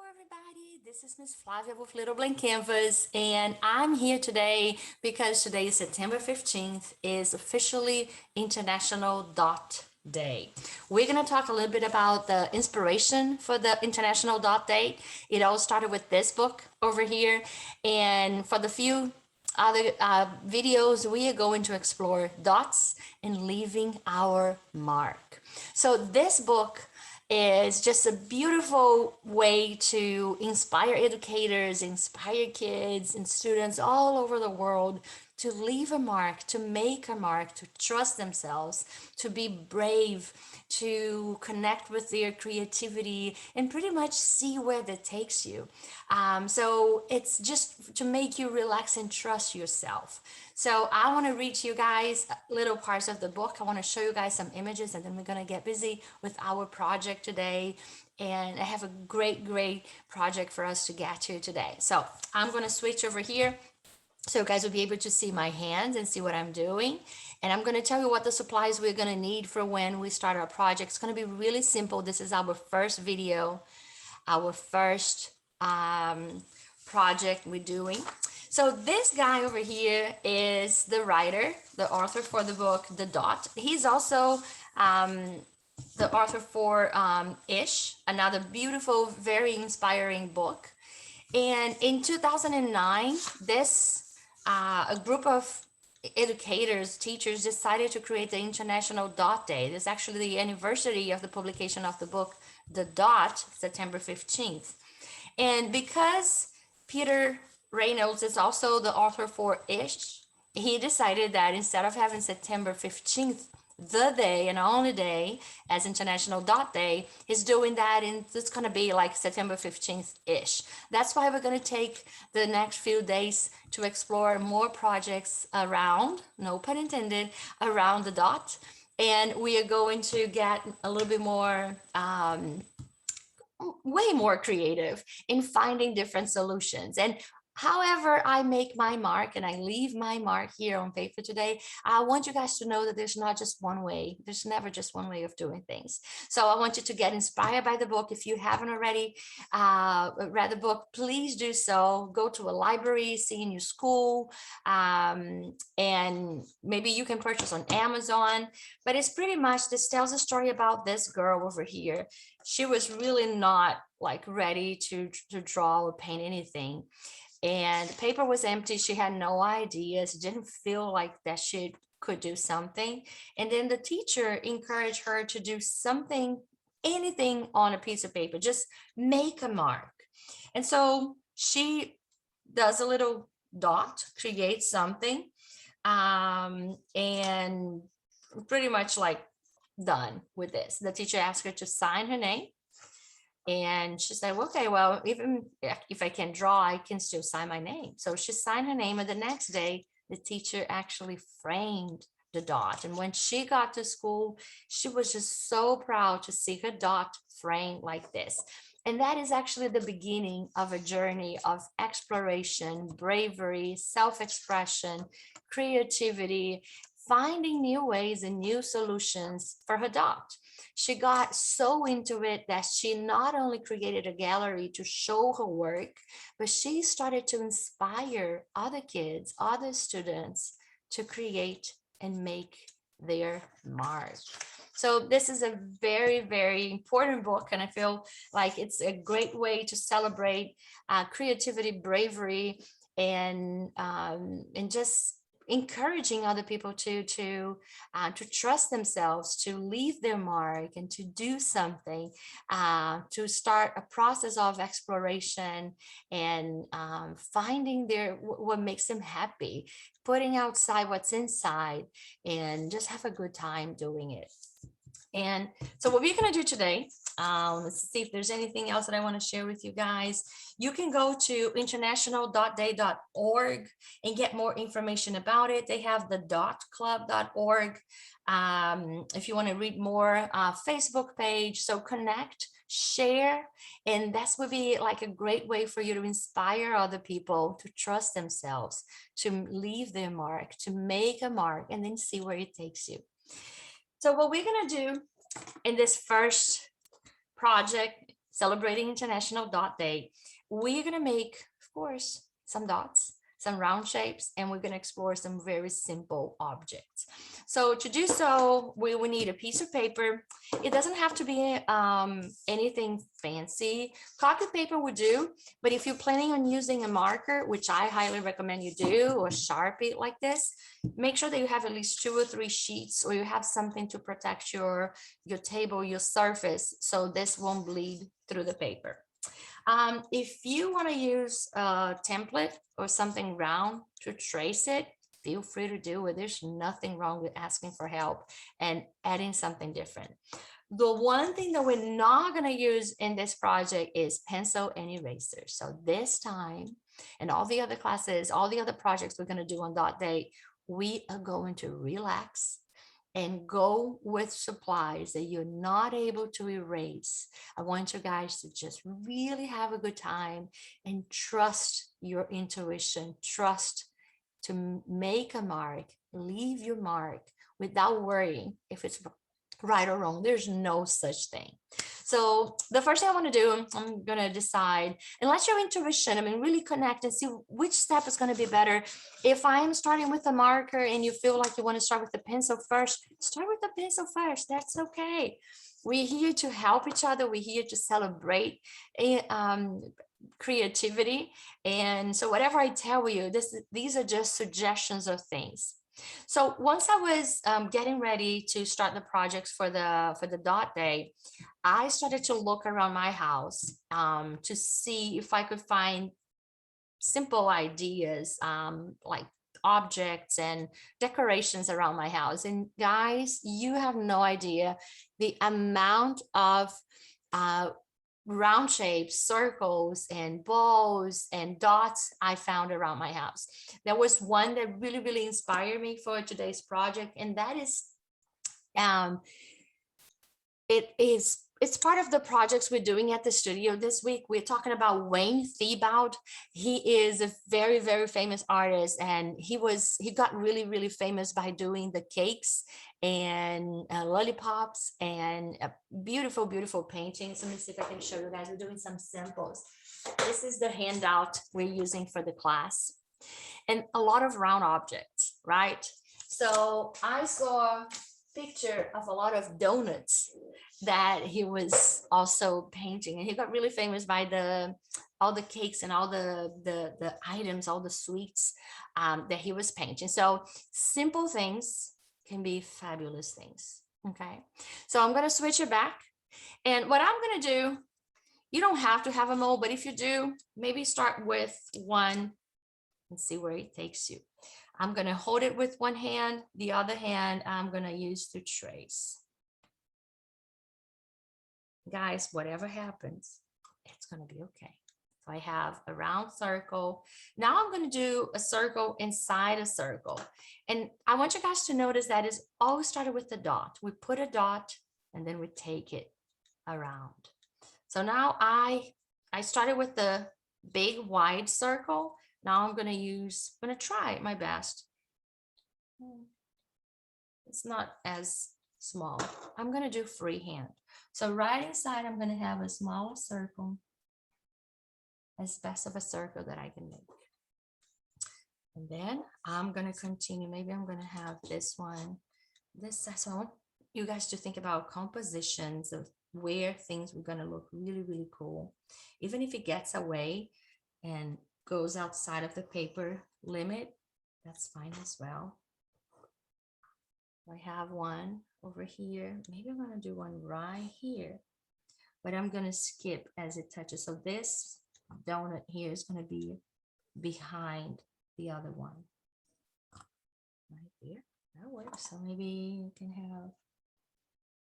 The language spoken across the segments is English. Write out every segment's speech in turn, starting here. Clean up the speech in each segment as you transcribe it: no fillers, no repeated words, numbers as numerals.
Everybody, this is Miss Flavia with Little Blank Canvas, and I'm here today because today is September 15th, is officially International Dot Day. We're going to talk a little bit about the inspiration for the International Dot Day. It all started with this book over here, and for the few other videos, we are going to explore dots and leaving our mark. So this book is just a beautiful way to inspire educators, inspire kids and students all over the world to leave a mark, to make a mark, to trust themselves, to be brave, to connect with their creativity and pretty much see where that takes you. So it's just to make you relax and trust yourself. So I want to read to you guys little parts of the book. I want to show you guys some images and then we're going to get busy with our project today. And I have a great project for us to get to today. So I'm going to switch over here so you guys will be able to see my hands and see what I'm doing. And I'm going to tell you what the supplies we're going to need for when we start our project. It's going to be really simple. This is our first video, our first project we're doing. So this guy over here is the writer, the author for the book, The Dot. He's also the author for Ish, another beautiful, very inspiring book. And in 2009, a group of educators, teachers decided to create the International Dot Day. This is actually the anniversary of the publication of the book, The Dot, September 15th. And because Peter Reynolds is also the author for Ish, he decided that instead of having September 15th, the day and only day as International Dot Day, he's doing that, and it's going to be like September 15th-ish. That's why we're going to take the next few days to explore more projects around, no pun intended, around the dot. And we are going to get a little bit more way more creative in finding different solutions. And however I make my mark and I leave my mark here on paper today, I want you guys to know that there's not just one way. There's never just one way of doing things. So I want you to get inspired by the book. If you haven't already read the book, please do so. Go to a library, see in your school, and maybe you can purchase on Amazon. But it's pretty much, this tells a story about this girl over here. She was really not like ready to draw or paint anything, and the paper was empty. She had no ideas, didn't feel like that she could do something. And then the teacher encouraged her to do something, anything on a piece of paper, just make a mark. And so she does a little dot, creates something, and pretty much like done with this. The teacher asked her to sign her name. And she said, okay, well, even if I can draw, I can still sign my name. So she signed her name, and the next day, the teacher actually framed the dot. And when she got to school, she was just so proud to see her dot framed like this. And that is actually the beginning of a journey of exploration, bravery, self-expression, creativity, finding new ways and new solutions for her dot. She got so into it that she not only created a gallery to show her work, but she started to inspire other kids, other students to create and make their mark. So this is a very important book, and I feel like it's a great way to celebrate creativity, bravery, and just encouraging other people to trust themselves, to leave their mark, and to do something, to start a process of exploration and finding what makes them happy, putting outside what's inside, and just have a good time doing it. And so what we're going to do today, let's see if there's anything else that I want to share with you guys. You can go to international.day.org and get more information about it. They have the dotclub.org. If you want to read more, Facebook page. So connect, share, and that would be like a great way for you to inspire other people to trust themselves, to leave their mark, to make a mark, and then see where it takes you. So what we're going to do in this first project celebrating International Dot Day, we're going to make, of course, some dots, some round shapes, and we're going to explore some very simple objects. So to do so, we will need a piece of paper. It doesn't have to be anything fancy. Copy paper would do, but if you're planning on using a marker, which I highly recommend you do, or Sharpie like this, make sure that you have at least 2 or 3 sheets, or you have something to protect your table, your surface, so this won't bleed through the paper. If you want to use a template or something round to trace it, feel free to do it. There's nothing wrong with asking for help and adding something different. The one thing that we're not going to use in this project is pencil and eraser. So this time, and all the other classes, all the other projects we're going to do on Dot Day, we are going to relax and go with supplies that you're not able to erase. I want you guys to just really have a good time and trust your intuition, trust to make a mark, leave your mark without worrying if it's right or wrong. There's no such thing. So the first thing I want to do, I'm going to decide and let your intuition, really connect and see which step is going to be better. If I'm starting with a marker and you feel like you want to start with the pencil first, start with the pencil first. That's okay. We're here to help each other. We're here to celebrate creativity. And so whatever I tell you, these are just suggestions of things. So once I was getting ready to start the projects for the Dot Day, I started to look around my house to see if I could find simple ideas like objects and decorations around my house. And guys, you have no idea the amount of round shapes, circles, and balls and dots I found around my house. There was one that really, really inspired me for today's project, and that is, it's part of the projects we're doing at the studio this week. We're talking about Wayne Thiebaud. He is a very, very famous artist, and he got really, really famous by doing the cakes and lollipops and beautiful, beautiful paintings. Let me see if I can show you guys. We're doing some samples. This is the handout we're using for the class, and a lot of round objects, right? So I saw a picture of a lot of donuts that he was also painting, and he got really famous by all the cakes and all the items, all the sweets that he was painting. So simple things can be fabulous things. Okay, so I'm going to switch it back, and what I'm going to do, you don't have to have a mold, but if you do, maybe start with one and see where it takes you. I'm going to hold it with one hand, the other hand I'm going to use to trace. Guys, whatever happens, it's going to be okay. So I have a round circle. Now I'm going to do a circle inside a circle. And I want you guys to notice that it's always started with a dot. We put a dot and then we take it around. So now I started with the big wide circle. Now I'm going to try my best. It's not as small. I'm going to do freehand. So right inside, I'm going to have a small circle, as best of a circle that I can make. And then I'm going to continue. Maybe I'm going to have this one, this side. So I want you guys to think about compositions of where things were going to look really, really cool. Even if it gets away and goes outside of the paper limit, that's fine as well. I have one over here. Maybe I'm going to do one right here, but I'm going to skip as it touches. So this donut here is going to be behind the other one. Right there. That works. So maybe you can have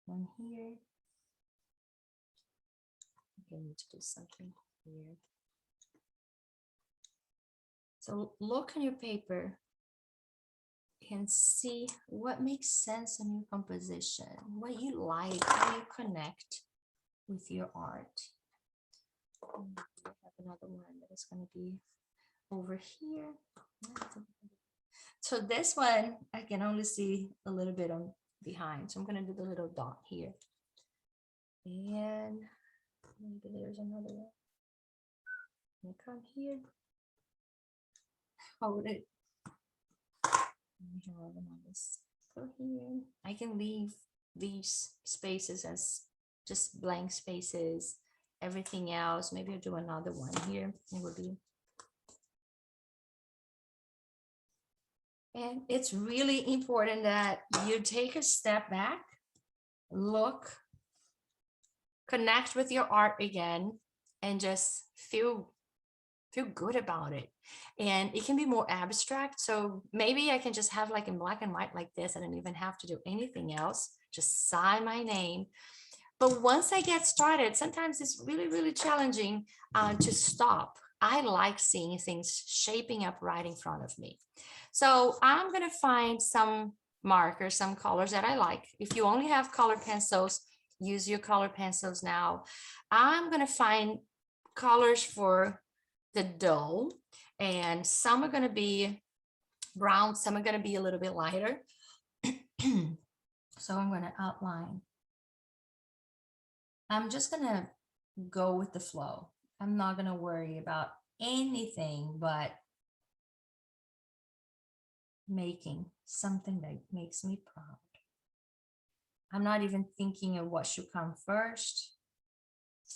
one here. I need to do something here. So look on your paper and see what makes sense in your composition, what you like, how you connect with your art. And I have another one that is going to be over here. So this one, I can only see a little bit on behind. So I'm going to do the little dot here. And maybe there's another one. You come here, hold it. Go here. I can leave these spaces as just blank spaces. Everything else, maybe I'll do another one here. It would be. And it's really important that you take a step back, look, connect with your art again, and just feel good about it. And it can be more abstract. So maybe I can just have like in black and white like this. I don't even have to do anything else. Just sign my name. But once I get started, sometimes it's really, really challenging to stop. I like seeing things shaping up right in front of me. So I'm going to find some markers, some colors that I like. If you only have colored pencils, use your colored pencils now. I'm going to find colors for the dough, and some are going to be brown, some are going to be a little bit lighter. So I'm going to outline. I'm just going to go with the flow. I'm not going to worry about anything but making something that makes me proud. I'm not even thinking of what should come first.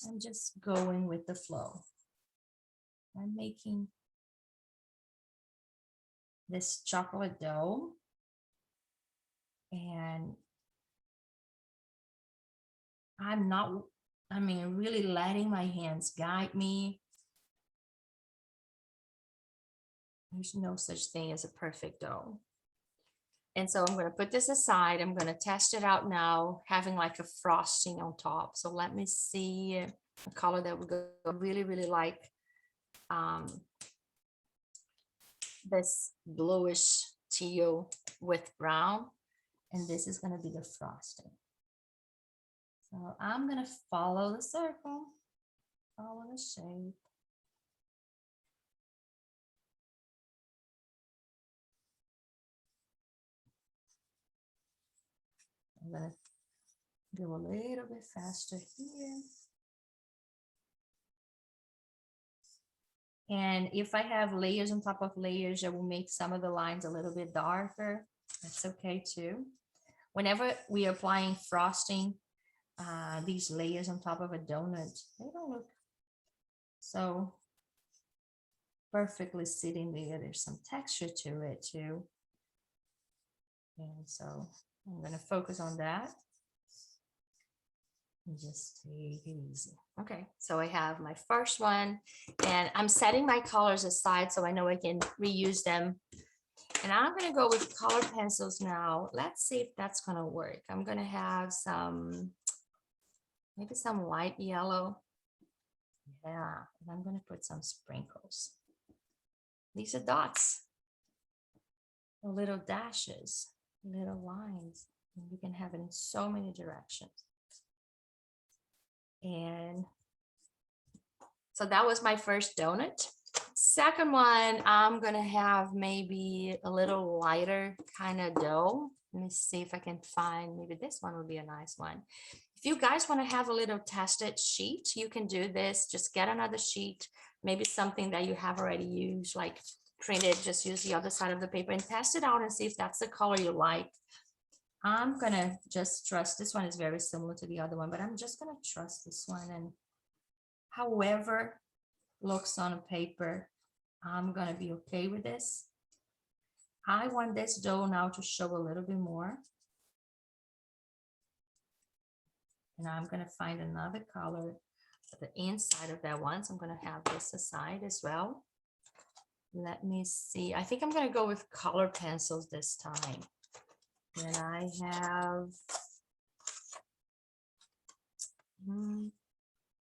I'm just going with the flow. I'm making this chocolate dough, and really letting my hands guide me. There's no such thing as a perfect dough. And so I'm going to put this aside. I'm going to test it out now, having like a frosting on top. So let me see a color that would go. Really, really like this bluish teal with brown. And this is going to be the frosting. So I'm going to follow the circle, follow the shape. I'm going to go a little bit faster here. And if I have layers on top of layers, I will make some of the lines a little bit darker. That's okay too. Whenever we are applying frosting, these layers on top of a donut, they don't look so perfectly sitting there. There's some texture to it too. And so I'm going to focus on that. And just take it easy. Okay, so I have my first one, and I'm setting my colors aside so I know I can reuse them. And I'm going to go with colored pencils now. Let's see if that's going to work. I'm going to have maybe some light yellow. Yeah, and I'm going to put some sprinkles. These are dots, little dashes, little lines. And you can have it in so many directions. And so that was my first donut. Second one, I'm going to have maybe a little lighter kind of dough. Let me see if I can find, maybe this one would be a nice one. If you guys want to have a little tested sheet, you can do this. Just get another sheet, maybe something that you have already used, like printed, just use the other side of the paper and test it out and see if that's the color you like. I'm going to just trust, this one is very similar to the other one, but I'm just going to trust this one. And however looks on a paper, I'm going to be okay with this. I want this dough now to show a little bit more. And I'm going to find another color for the inside of that one. So I'm going to have this aside as well. Let me see. I think I'm going to go with color pencils this time. And I have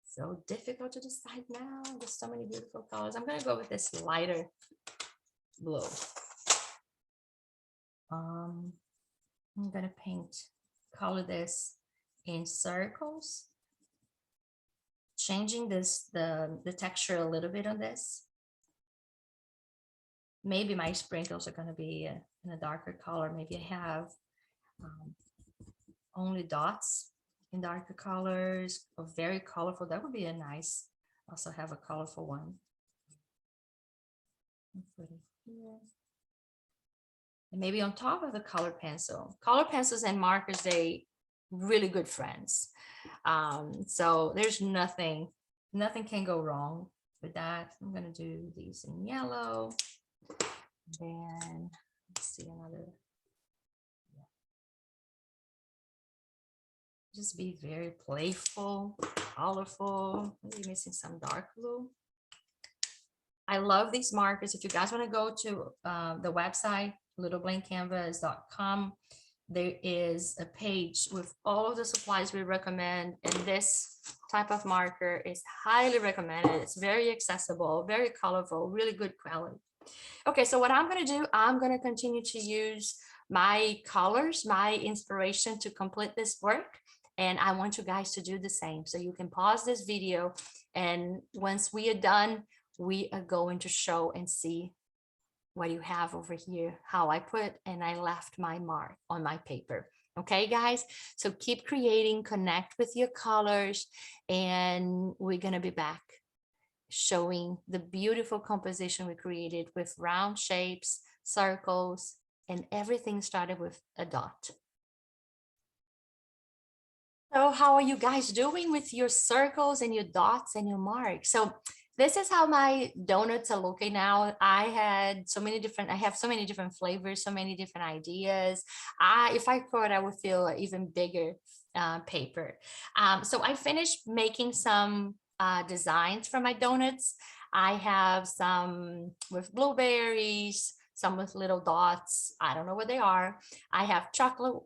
so difficult to decide now. There's so many beautiful colors. I'm going to go with this lighter blue. I'm going to color this in circles, changing the texture a little bit on this. Maybe my sprinkles are going to be in a darker color. Maybe I have only dots in darker colors or very colorful. That would be a nice, also have a colorful one. Put it here. And maybe on top of the colored pencil. Colored pencils and markers, they really good friends. So there's nothing can go wrong with that. I'm gonna do these in yellow. Then let's see another. Just be very playful, colorful. Maybe missing some dark blue. I love these markers. If you guys want to go to the website, littleblankcanvas.com, there is a page with all of the supplies we recommend, and this type of marker is highly recommended. It's very accessible, very colorful, really good quality. Okay, so what I'm going to do, I'm going to continue to use my colors, my inspiration to complete this work. And I want you guys to do the same. So you can pause this video, and once we are done, we are going to show and see what you have over here, how I put and I left my mark on my paper. Okay, guys, so keep creating, connect with your colors, and we're going to be back showing the beautiful composition we created with round shapes, circles, and everything started with a dot. So how are you guys doing with your circles and your dots and your marks? So this is how my donuts are looking now. I have so many different flavors, so many different ideas. If I could, I would feel even bigger paper. So I finished making some designs for my donuts. I have some with blueberries, some with little dots. I don't know what they are. I have chocolate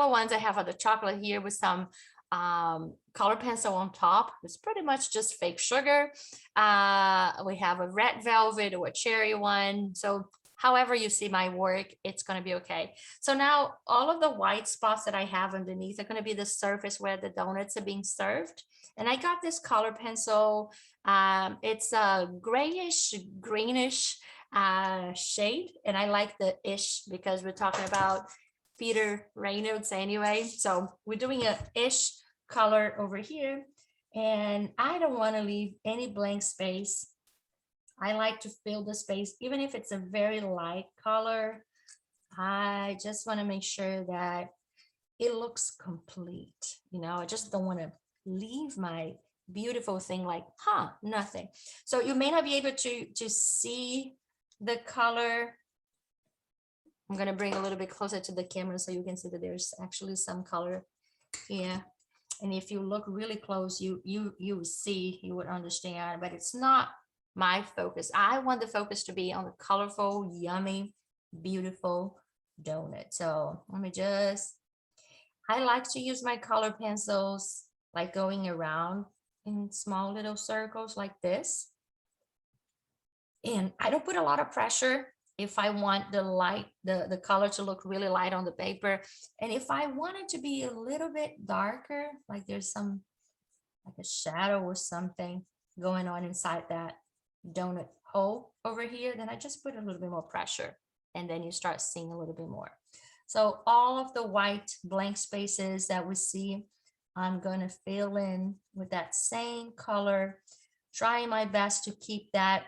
ones. I have the chocolate here with some color pencil on top. It's pretty much just fake sugar. We have a red velvet or a cherry one. So however you see my work, it's going to be okay. So now all of the white spots that I have underneath are going to be the surface where the donuts are being served. And I got this color pencil. It's a grayish, greenish shade. And I like the ish because we're talking about Peter Reynolds anyway. So we're doing a ish color over here, and I don't want to leave any blank space. I like to fill the space, even if it's a very light color. I just want to make sure that it looks complete. You know, I just don't want to leave my beautiful thing like, nothing. So you may not be able to see the color. I'm going to bring a little bit closer to the camera so you can see that there's actually some color here. And if you look really close, you see, you would understand, but it's not my focus. I want the focus to be on the colorful, yummy, beautiful donut. So let me I like to use my color pencils like going around in small little circles like this. And I don't put a lot of pressure if I want the color to look really light on the paper. And if I want it to be a little bit darker, like there's some, like a shadow or something going on inside that donut hole over here, then I just put a little bit more pressure, and then you start seeing a little bit more. So all of the white blank spaces that we see, I'm going to fill in with that same color, trying my best to keep that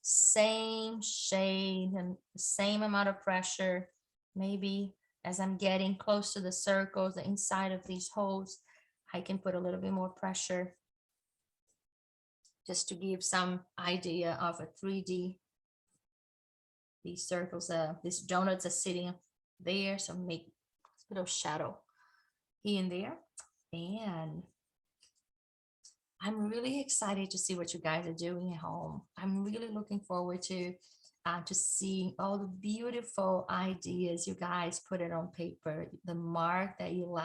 same shade and the same amount of pressure. Maybe as I'm getting close to the circles, the inside of these holes, I can put a little bit more pressure just to give some idea of a 3D. These circles, these donuts are sitting there, so make a little shadow here and there. And I'm really excited to see what you guys are doing at home. I'm really looking forward to see all the beautiful ideas you guys put it on paper, the mark that you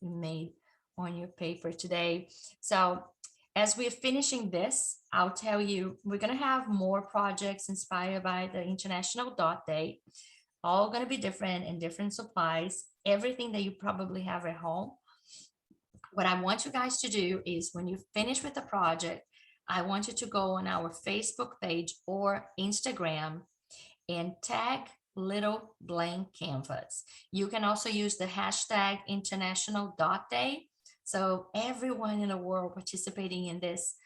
made on your paper today. So as we're finishing this, I'll tell you, we're going to have more projects inspired by the International Dot Day, all going to be different and different supplies, everything that you probably have at home. What I want you guys to do is when you finish with the project, I want you to go on our Facebook page or Instagram and tag little blank canvas. You can also use the hashtag International Dot Day. So everyone in the world participating in this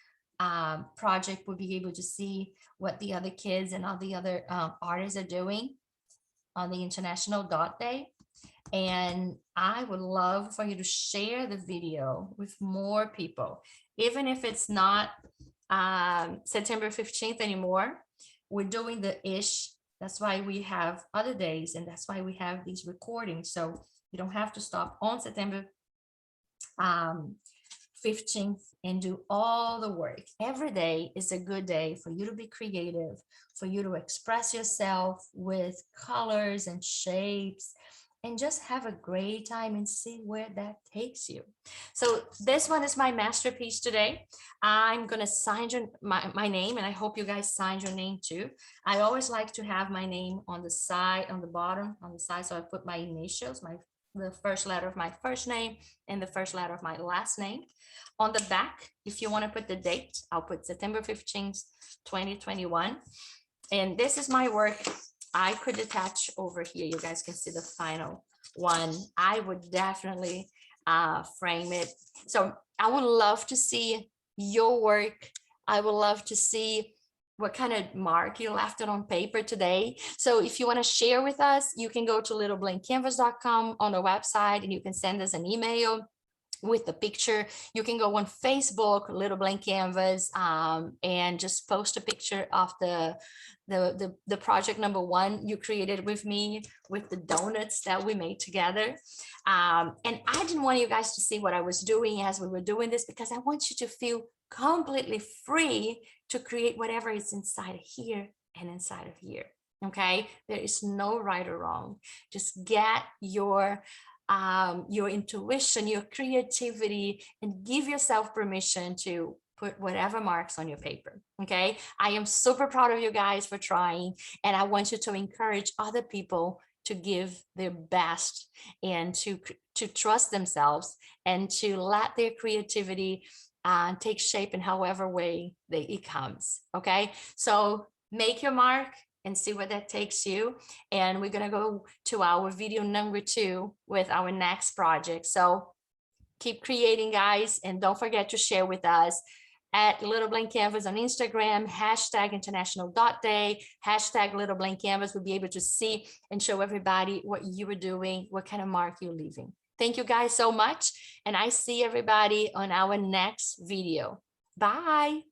project will be able to see what the other kids and all the other artists are doing on the International Dot Day. And I would love for you to share the video with more people, even if it's not September 15th anymore. We're doing the ish. That's why we have other days, and that's why we have these recordings. So you don't have to stop on September 15th and do all the work. Every day is a good day for you to be creative, for you to express yourself with colors and shapes, and just have a great time and see where that takes you. So this one is my masterpiece today. I'm gonna sign my name, and I hope you guys signed your name too. I always like to have my name on the side, on the bottom, on the side. So I put my initials, the first letter of my first name and the first letter of my last name. On the back, if you want to put the date, I'll put September 15th, 2021. And this is my work. I could attach over here. You guys can see the final one. I would definitely frame it. So I would love to see your work. I would love to see what kind of mark you left it on paper today. So if you want to share with us, you can go to littleblankcanvas.com on the website, and you can send us an email with the picture. You can go on Facebook, Little Blank Canvas, and just post a picture of the project number one you created with me, with the donuts that we made together. And I didn't want you guys to see what I was doing as we were doing this, because I want you to feel completely free to create whatever is inside of here and inside of here. Okay, there is no right or wrong. Just get your intuition, your creativity, and give yourself permission to put whatever marks on your paper. Okay, I am super proud of you guys for trying, and I want you to encourage other people to give their best and to trust themselves and to let their creativity take shape in however way it comes. Okay, so make your mark and see where that takes you. And we're gonna go to our video number 2 with our next project. So keep creating, guys, and don't forget to share with us at Little Blank Canvas on Instagram, hashtag International Dot Day, hashtag Little Blank Canvas. We'll be able to see and show everybody what you were doing, what kind of mark you're leaving. Thank you guys so much. And I see everybody on our next video. Bye.